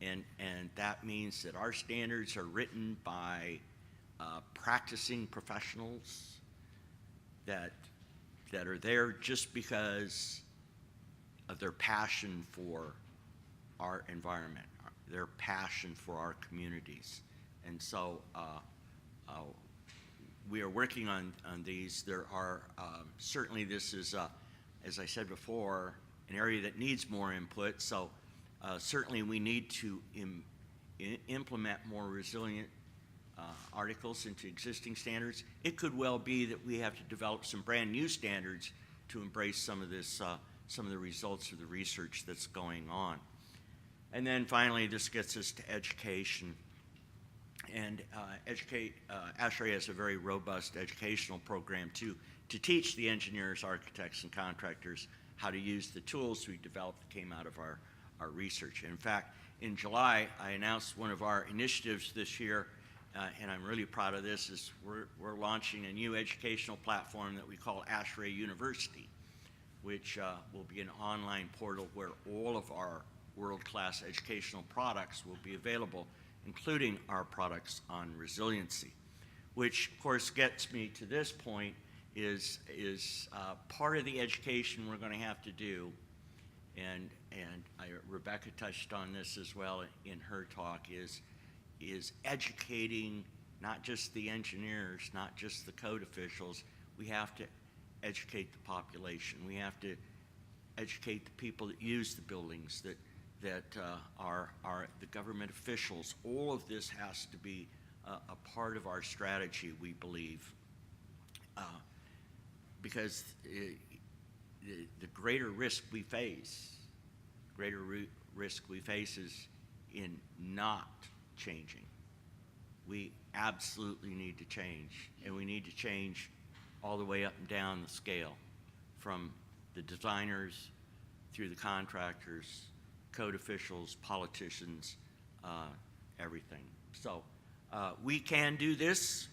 and that means that our standards are written by practicing professionals that are there just because of their passion for our environment, their passion for our communities. And so we are working on these. There are certainly, this is, as I said before, an area that needs more input. So certainly we need to implement more resilient articles into existing standards. It could well be that we have to develop some brand new standards to embrace some of this, some of the results of the research that's going on. And then finally, this gets us to education. And ASHRAE has a very robust educational program to teach the engineers, architects, and contractors how to use the tools we developed that came out of our research. In fact, in July, I announced one of our initiatives this year, and I'm really proud of this, is we're launching a new educational platform that we call ASHRAE University, which will be an online portal where all of our world-class educational products will be available, including our products on resiliency, which of course gets me to this point is part of the education we're going to have to do, and Rebecca touched on this as well in her talk, is educating not just the engineers, not just the code officials. We have to educate the population. We have to educate the people that use the buildings, that are the government officials. All of this has to be a part of our strategy, we believe, because the greater risk we face, is in not changing. We absolutely need to change, and we need to change all the way up and down the scale, from the designers through the contractors, code officials, politicians, everything. So we can do this.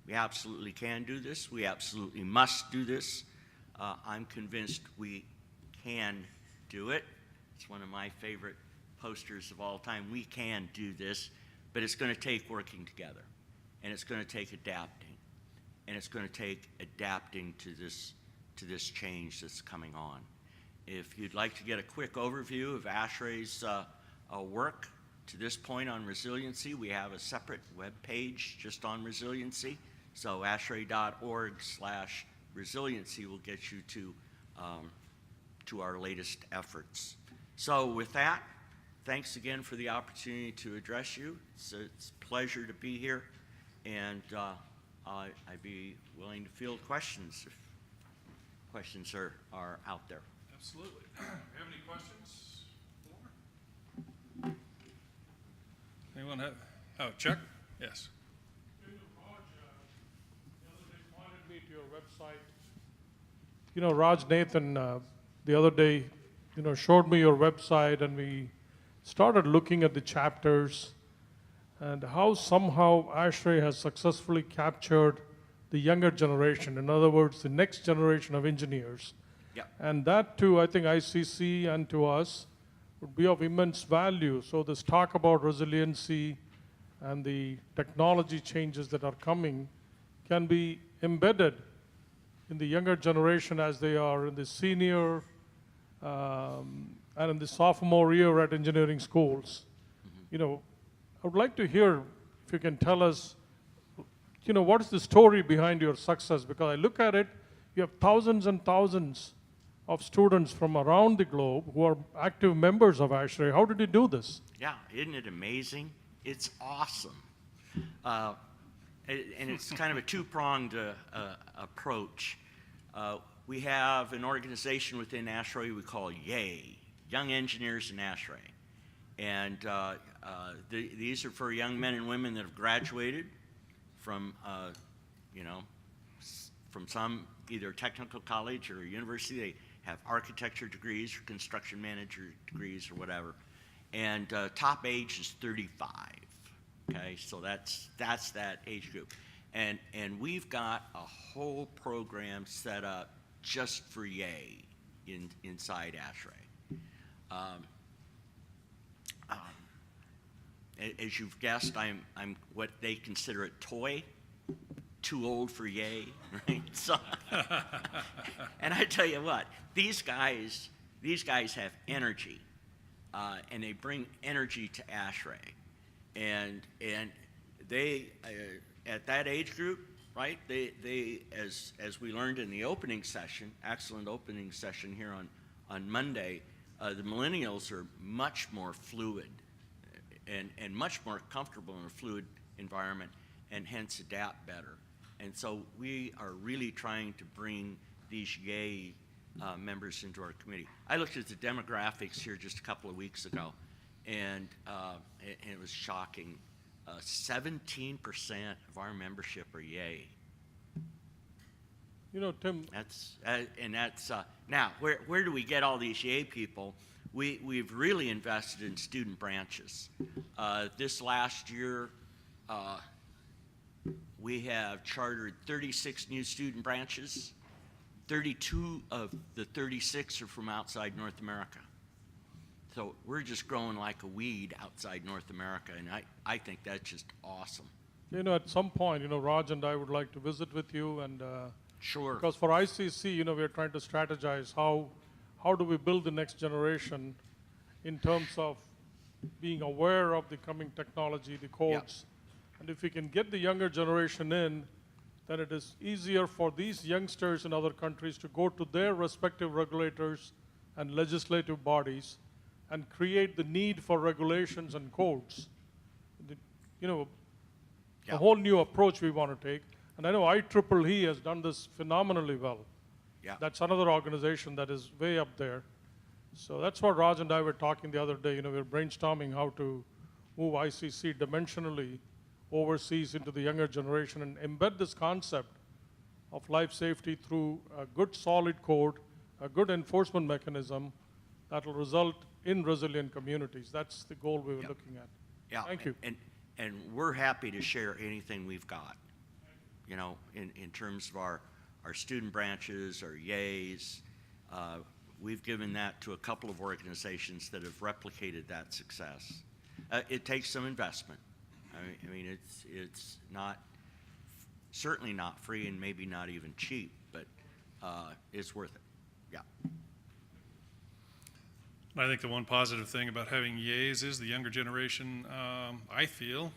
We absolutely can do this. We absolutely must do this. I'm convinced we can do it. It's one of my favorite posters of all time. We can do this, but it's going to take working together, and it's going to take adapting, and it's going to take adapting to this change that's coming on. If you'd like to get a quick overview of ASHRAE's work to this point on resiliency, we have a separate web page just on resiliency. So ashrae.org/resiliency will get you to our latest efforts. So with that, thanks again for the opportunity to address you. It's a pleasure to be here, and I'd be willing to field questions if questions are out there. Absolutely. Do you have any questions? Anyone have? Oh, Chuck? Yes. Raj, the other day pointed me to your website. Raj Nathan, the other day, showed me your website, and we started looking at the chapters and how somehow ASHRAE has successfully captured the younger generation. In other words, the next generation of engineers. Yeah. And that too, I think ICC and to us would be of immense value. So this talk about resiliency and the technology changes that are coming can be embedded in the younger generation as they are in the senior and in the sophomore year at engineering schools. I would like to hear if you can tell us, what is the story behind your success? Because I look at it, you have thousands and thousands of students from around the globe who are active members of ASHRAE. How did you do this? Yeah, isn't it amazing? It's awesome. And it's kind of a two-pronged approach. We have an organization within ASHRAE we call YAY, Young Engineers in ASHRAE. And these are for young men and women that have graduated from, from some either technical college or university. They have architecture degrees or construction manager degrees or whatever. And top age is 35. Okay, so that's that age group. And we've got a whole program set up just for YAY inside ASHRAE. as you've guessed, I'm what they consider a toy, too old for yay, right? So, and I tell you what, these guys have energy, and they bring energy to ASHRAE, and they at that age group, right? They as we learned in the opening session, excellent opening session here on Monday, the millennials are much more fluid and much more comfortable in a fluid environment, and hence adapt better. And so we are really trying to bring these yay members into our committee. I looked at the demographics here just a couple of weeks ago, and it was shocking. 17% of our membership are yay. You know, Tim, That's now where do we get all these yay people? We've really invested in student branches. This last year, we have chartered 36 new student branches. 32 of the 36 are from outside North America. So we're just growing like a weed outside North America, and I think that's just awesome. you know, at some point, you know, Raj and I would like to visit with you, and Sure. because for ICC, you know, we're trying to strategize how do we build the next generation in terms of being aware of the coming technology, the codes. And if we can get the younger generation in, then it is easier for these youngsters in other countries to go to their respective regulators and legislative bodies and create the need for regulations and codes. You know, Yeah. a whole new approach we want to take. And I know IEEE has done this phenomenally well. Yeah. That's another organization that is way up there. So that's what Raj and I were talking the other day. You know, we were brainstorming how to move ICC dimensionally overseas into the younger generation and embed this concept of life safety through a good solid code, a good enforcement mechanism that will result in resilient communities. That's the goal we were looking at. Yeah. Thank you. And we're happy to share anything we've got, you know, in terms of our student branches, our yays. We've given that to a couple of organizations that have replicated that success. It takes some investment. I mean, it's not, certainly not free and maybe not even cheap, but it's worth it. Yeah. I think the one positive thing about having yays is the younger generation, I feel,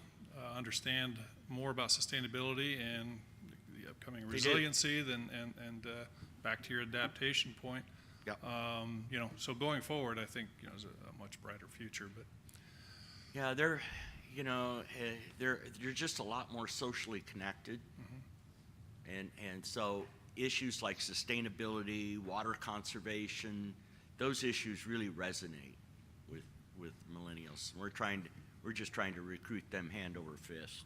understand more about sustainability and the upcoming They do. resiliency and back to your adaptation point. Yeah. You know, so going forward, I think, you know, is a much brighter future. But Yeah, they're, you know, they're just a lot more socially connected. And so issues like sustainability, water conservation, those issues really resonate with millennials. We're just trying to recruit them hand over fist.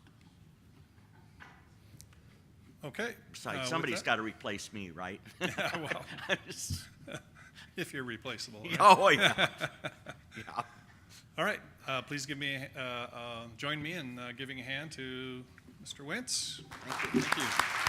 okay. Besides, with somebody's that- got to replace me, right? Yeah, well, I'm just- if you're replaceable. right? oh yeah. Yeah. All right. Please give me join me in giving a hand to Mr. Wentz. Thank you. Thank you.